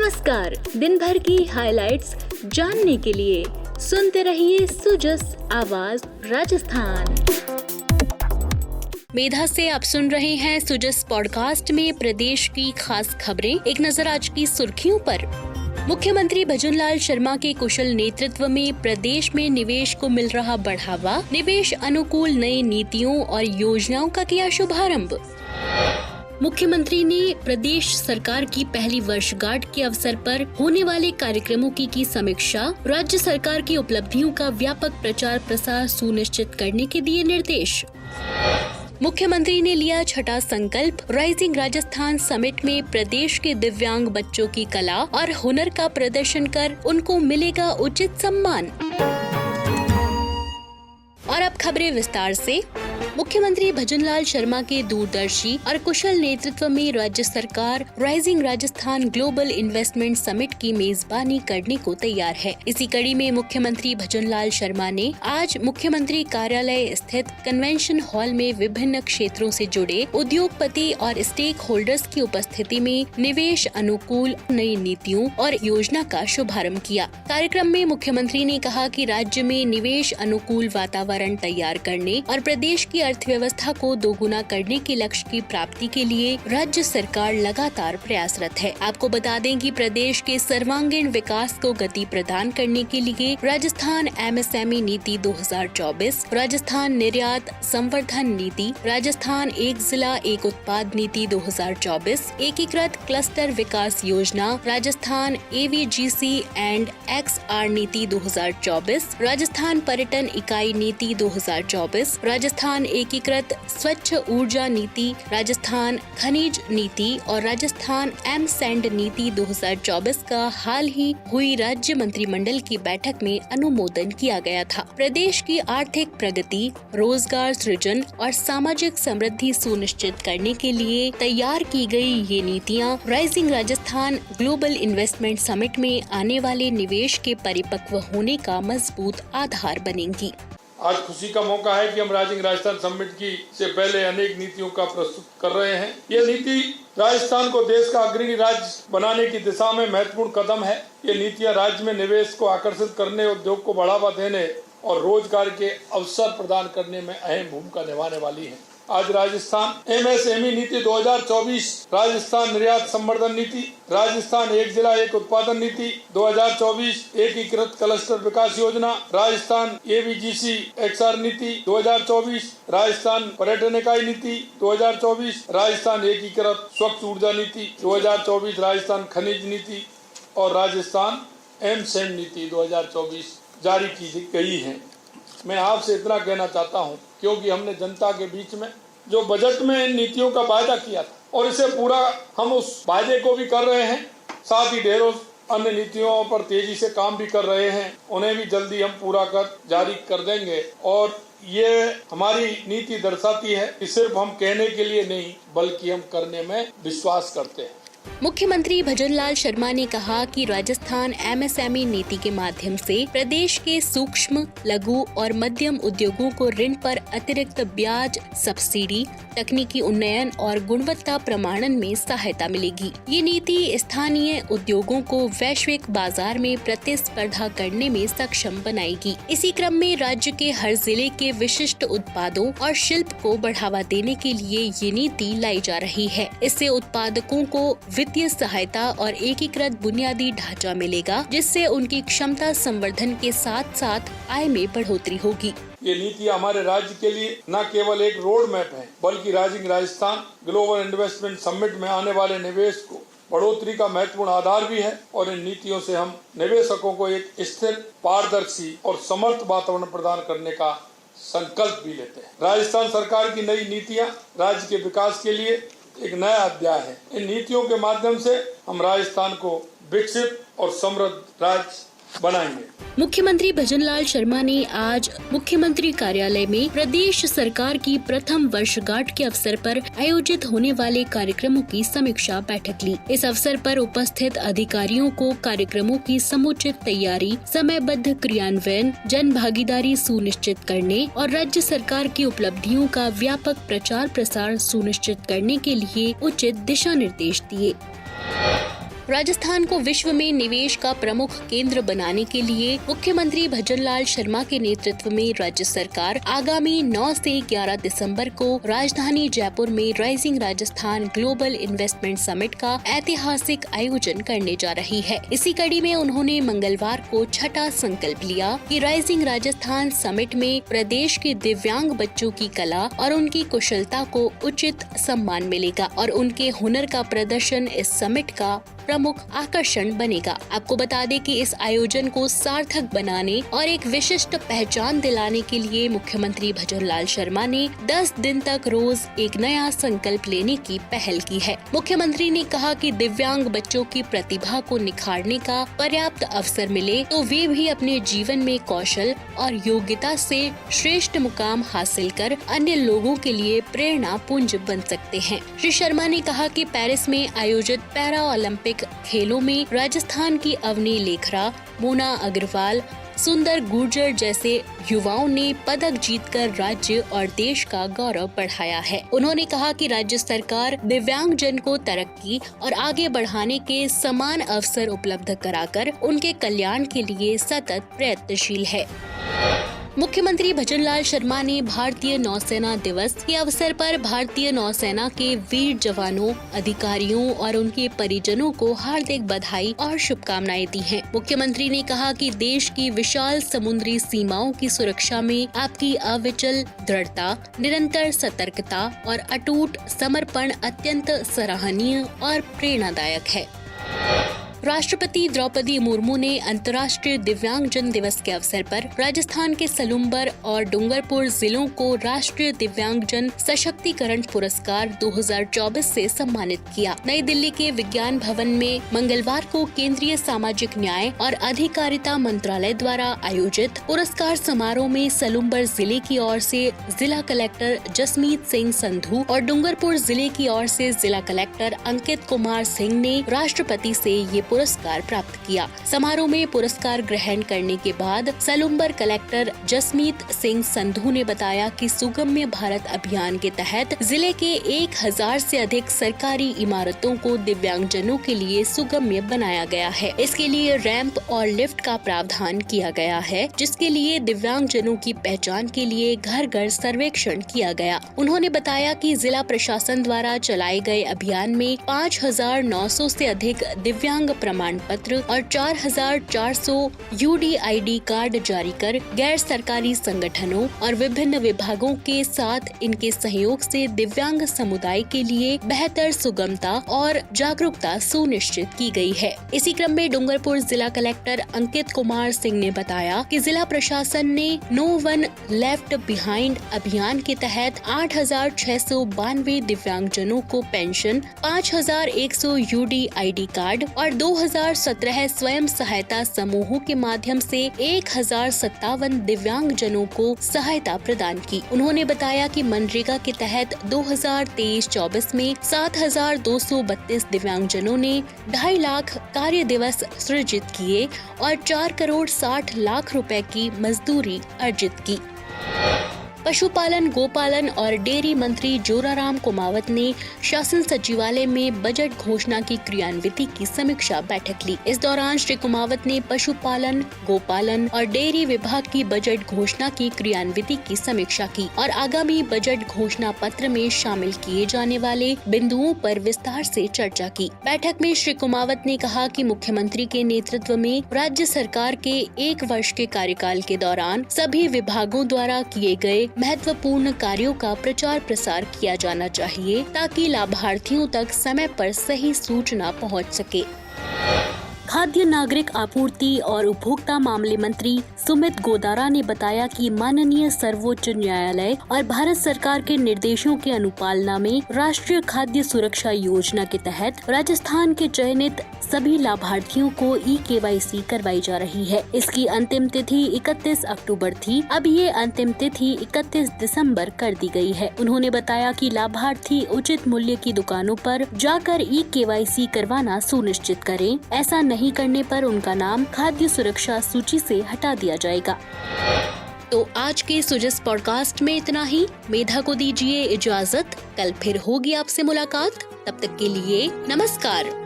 नमस्कार। दिन भर की हाइलाइट्स जानने के लिए सुनते रहिए सुजस आवाज राजस्थान। मेधा से आप सुन रहे हैं सुजस पॉडकास्ट में प्रदेश की खास खबरें। एक नजर आज की सुर्खियों पर। मुख्यमंत्री भजनलाल शर्मा के कुशल नेतृत्व में प्रदेश में निवेश को मिल रहा बढ़ावा। निवेश अनुकूल नई नीतियों और योजनाओं का किया शुभारंभ। मुख्यमंत्री ने प्रदेश सरकार की पहली वर्षगांठ के अवसर पर होने वाले कार्यक्रमों की समीक्षा। राज्य सरकार की उपलब्धियों का व्यापक प्रचार प्रसार सुनिश्चित करने के दिए निर्देश। मुख्यमंत्री ने लिया छठा संकल्प। राइजिंग राजस्थान समिट में प्रदेश के दिव्यांग बच्चों की कला और हुनर का प्रदर्शन कर उनको मिलेगा उचित सम्मान। और अब खबरें विस्तार से। मुख्यमंत्री भजनलाल शर्मा के दूरदर्शी और कुशल नेतृत्व में राज्य सरकार rising Rajasthan global investment summit की मेजबानी करने को तैयार है। इसी कड़ी में मुख्यमंत्री भजनलाल शर्मा ने आज मुख्यमंत्री कार्यालय स्थित कन्वेंशन हॉल में विभिन्न क्षेत्रों से जुड़े उद्योगपति और स्टेक होल्डर्स की उपस्थिति में निवेश अनुकूल नई नीतियों और योजना का शुभारंभ किया। कार्यक्रम में मुख्यमंत्री ने कहा कि राज्य में निवेश अनुकूल वातावरण तैयार करने और प्रदेश की अर्थव्यवस्था को दोगुना करने के लक्ष्य की प्राप्ति के लिए राज्य सरकार लगातार प्रयासरत है। आपको बता दें कि प्रदेश के सर्वांगीण विकास को गति प्रदान करने के लिए राजस्थान एमएसएमई नीति 2024, राजस्थान निर्यात संवर्धन नीति, राजस्थान एक जिला एक उत्पाद नीति 2024, एकीकृत क्लस्टर विकास योजना, राजस्थान एवीजीसी एंड एक्सआर नीति 2024, राजस्थान पर्यटन इकाई नीति 2024, राजस्थान एकीकृत स्वच्छ ऊर्जा नीति, राजस्थान खनिज नीति और राजस्थान एम सैंड नीति 2024 का हाल ही हुई राज्य मंत्रिमंडल की बैठक में अनुमोदन किया गया था। प्रदेश की आर्थिक प्रगति, रोजगार सृजन और सामाजिक समृद्धि सुनिश्चित करने के लिए तैयार की गई ये नीतियाँ rising Rajasthan global investment summit में आने वाले निवेश के परिपक्व होने का मजबूत आधार बनेंगी। आज खुशी का मौका है कि हम राइजिंग राजस्थान समिट की से पहले अनेक नीतियों का प्रस्तुत कर रहे हैं। ये नीति राजस्थान को देश का अग्रणी राज्य बनाने की दिशा में महत्वपूर्ण कदम है। ये नीतियां राज्य में निवेश को आकर्षित करने, उद्योग को बढ़ावा देने और रोजगार के अवसर प्रदान करने में अहम भूमिका निभाने वाली है। आज राजस्थान एमएसएमई नीति 2024, राजस्थान निर्यात संवर्धन नीति, राजस्थान एक जिला एक उत्पादन नीति 2024, एकीकृत क्लस्टर विकास योजना, राजस्थान एवीजीसी एक्सआर नीति 2024, राजस्थान पर्यटन इकाई नीति 2024, राजस्थान एकीकृत स्वच्छ ऊर्जा नीति 2024, राजस्थान खनिज नीति और राजस्थान एम सैंड नीति 2024 जारी की गई है। मैं आपसे इतना कहना चाहता हूं क्योंकि हमने जनता के बीच में जो बजट में इन नीतियों का वायदा किया था और इसे पूरा हम उस वायदे को भी कर रहे हैं, साथ ही ढेरों अन्य नीतियों पर तेजी से काम भी कर रहे हैं। उन्हें भी जल्दी हम पूरा कर जारी कर देंगे और ये हमारी नीति दर्शाती है कि सिर्फ हम कहने के लिए नहीं बल्कि हम करने में विश्वास करते हैं। मुख्यमंत्री भजनलाल शर्मा ने कहा कि राजस्थान एमएसएमई नीति के माध्यम से प्रदेश के सूक्ष्म, लघु और मध्यम उद्योगों को ऋण पर अतिरिक्त ब्याज, सब्सिडी, तकनीकी उन्नयन और गुणवत्ता प्रमाणन में सहायता मिलेगी। ये नीति स्थानीय उद्योगों को वैश्विक बाजार में प्रतिस्पर्धा करने में सक्षम बनाएगी। इसी क्रम में राज्य के हर जिले के विशिष्ट उत्पादों और शिल्प को बढ़ावा देने के लिए ये नीति लाई जा रही है। इससे उत्पादकों को वित्तीय सहायता और एकीकृत बुनियादी ढांचा मिलेगा, जिससे उनकी क्षमता संवर्धन के साथ साथ आय में बढ़ोतरी होगी। ये नीति हमारे राज्य के लिए न केवल एक रोड मैप है बल्कि rising Rajasthan global investment summit में आने वाले निवेश को बढ़ोतरी का महत्वपूर्ण आधार भी है और इन नीतियों से हम निवेशकों को एक स्थिर, पारदर्शी और समर्थ वातावरण प्रदान करने का संकल्प भी लेते हैं। राजस्थान सरकार की नई नीतियाँ राज्य के विकास के लिए एक नया अध्याय है। इन नीतियों के माध्यम से हम राजस्थान को विकसित और समृद्ध राज्य बनाएंगे। मुख्यमंत्री भजनलाल शर्मा ने आज मुख्यमंत्री कार्यालय में प्रदेश सरकार की प्रथम वर्षगांठ के अवसर पर आयोजित होने वाले कार्यक्रमों की समीक्षा बैठक ली। इस अवसर पर उपस्थित अधिकारियों को कार्यक्रमों की समुचित तैयारी, समयबद्ध क्रियान्वयन, जन भागीदारी सुनिश्चित करने और राज्य सरकार की उपलब्धियों का व्यापक प्रचार प्रसार सुनिश्चित करने के लिए उचित दिशा निर्देश दिए। राजस्थान को विश्व में निवेश का प्रमुख केंद्र बनाने के लिए मुख्यमंत्री भजनलाल शर्मा के नेतृत्व में राज्य सरकार आगामी 9 से 11 दिसंबर को राजधानी जयपुर में rising Rajasthan global investment summit का ऐतिहासिक आयोजन करने जा रही है। इसी कड़ी में उन्होंने मंगलवार को छठा संकल्प लिया कि राइजिंग राजस्थान समिट में प्रदेश के दिव्यांग बच्चों की कला और उनकी कुशलता को उचित सम्मान मिलेगा और उनके हुनर का प्रदर्शन इस समिट का प्रमुख आकर्षण बनेगा। आपको बता दें कि इस आयोजन को सार्थक बनाने और एक विशिष्ट पहचान दिलाने के लिए मुख्यमंत्री भजनलाल शर्मा ने 10 दिन तक रोज एक नया संकल्प लेने की पहल की है। मुख्यमंत्री ने कहा कि दिव्यांग बच्चों की प्रतिभा को निखारने का पर्याप्त अवसर मिले तो वे भी अपने जीवन में कौशल और योग्यता से श्रेष्ठ मुकाम हासिल कर अन्य लोगों के लिए प्रेरणा पुंज बन सकते हैं। श्री शर्मा ने कहा कि पेरिस में आयोजित पैरा ओलंपिक खेलों में राजस्थान की अवनी लेखरा, मोना अग्रवाल, सुंदर गुर्जर जैसे युवाओं ने पदक जीतकर राज्य और देश का गौरव बढ़ाया है। उन्होंने कहा कि राज्य सरकार दिव्यांग जन को तरक्की और आगे बढ़ाने के समान अवसर उपलब्ध कराकर उनके कल्याण के लिए सतत प्रयत्नशील है। मुख्यमंत्री भजनलाल शर्मा ने भारतीय नौसेना दिवस के अवसर पर भारतीय नौसेना के वीर जवानों, अधिकारियों और उनके परिजनों को हार्दिक बधाई और शुभकामनाएं दी हैं। मुख्यमंत्री ने कहा कि देश की विशाल समुद्री सीमाओं की सुरक्षा में आपकी अविचल दृढ़ता, निरंतर सतर्कता और अटूट समर्पण अत्यंत सराहनीय और प्रेरणादायक है। राष्ट्रपति द्रौपदी मुर्मू ने अंतर्राष्ट्रीय दिव्यांगजन दिवस के अवसर पर राजस्थान के सलूम्बर और डूंगरपुर जिलों को राष्ट्रीय दिव्यांगजन सशक्तिकरण पुरस्कार 2024 से सम्मानित किया। नई दिल्ली के विज्ञान भवन में मंगलवार को केंद्रीय सामाजिक न्याय और अधिकारिता मंत्रालय द्वारा आयोजित पुरस्कार समारोह में सलूम्बर जिले की ओर से जिला कलेक्टर जसमीत सिंह संधू और डूंगरपुर जिले की ओर से जिला कलेक्टर अंकित कुमार सिंह ने राष्ट्रपति से ये पुरस्कार प्राप्त किया। समारोह में पुरस्कार ग्रहण करने के बाद सलूम्बर कलेक्टर जसमीत सिंह संधू ने बताया कि सुगम्य भारत अभियान के तहत जिले के 1000 से अधिक सरकारी इमारतों को दिव्यांगजनों के लिए सुगम्य बनाया गया है। इसके लिए रैंप और लिफ्ट का प्रावधान किया गया है, जिसके लिए दिव्यांगजनों की पहचान के लिए घर घर सर्वेक्षण किया गया। उन्होंने बताया कि जिला प्रशासन द्वारा चलाए गए अभियान में 5900 से अधिक दिव्यांग प्रमाण पत्र और 4400 UDID कार्ड जारी कर गैर सरकारी संगठनों और विभिन्न विभागों के साथ इनके सहयोग से दिव्यांग समुदाय के लिए बेहतर सुगमता और जागरूकता सुनिश्चित की गई है। इसी क्रम में डूंगरपुर जिला कलेक्टर अंकित कुमार सिंह ने बताया कि जिला प्रशासन ने नो वन लेफ्ट बिहाइंड अभियान के तहत 8692 दिव्यांगजनों को पेंशन, 5100 UDID कार्ड और 2017 स्वयं सहायता समूहों के माध्यम से 1057 दिव्यांग जनों को सहायता प्रदान की। उन्होंने बताया कि मनरेगा के तहत 2023-24 में 7232 दिव्यांगजनों ने 2.5 लाख कार्य दिवस सृजित किए और 4 करोड़ 60 लाख रुपए की मजदूरी अर्जित की। पशुपालन, गोपालन और डेयरी मंत्री जोराराम कुमावत ने शासन सचिवालय में बजट घोषणा की क्रियान्विति की समीक्षा बैठक ली। इस दौरान श्री कुमावत ने पशुपालन, गोपालन और डेयरी विभाग की बजट घोषणा की क्रियान्विति की समीक्षा की और आगामी बजट घोषणा पत्र में शामिल किए जाने वाले बिंदुओं पर विस्तार से चर्चा की। बैठक में श्री कुमावत ने कहा कि मुख्यमंत्री के नेतृत्व में राज्य सरकार के 1 वर्ष के कार्यकाल के दौरान सभी विभागों द्वारा किए गए महत्वपूर्ण कार्यों का प्रचार प्रसार किया जाना चाहिए ताकि लाभार्थियों तक समय पर सही सूचना पहुंच सके। खाद्य नागरिक आपूर्ति और उपभोक्ता मामले मंत्री सुमित गोदारा ने बताया कि माननीय सर्वोच्च न्यायालय और भारत सरकार के निर्देशों के अनुपालना में राष्ट्रीय खाद्य सुरक्षा योजना के तहत राजस्थान के चयनित सभी लाभार्थियों को eKYC करवाई जा रही है। इसकी अंतिम तिथि 31 अक्टूबर थी, अब ये अंतिम तिथि 31 दिसंबर कर दी गई है। उन्होंने बताया कि लाभार्थी उचित मूल्य की दुकानों पर जाकर eKYC करवाना सुनिश्चित करें। ऐसा नहीं करने पर उनका नाम खाद्य सुरक्षा सूची से हटा दिया जाएगा। तो आज के सुजस पॉडकास्ट में इतना ही। मेधा को दीजिए इजाजत, कल फिर होगी आपसे मुलाकात। तब तक के लिए नमस्कार।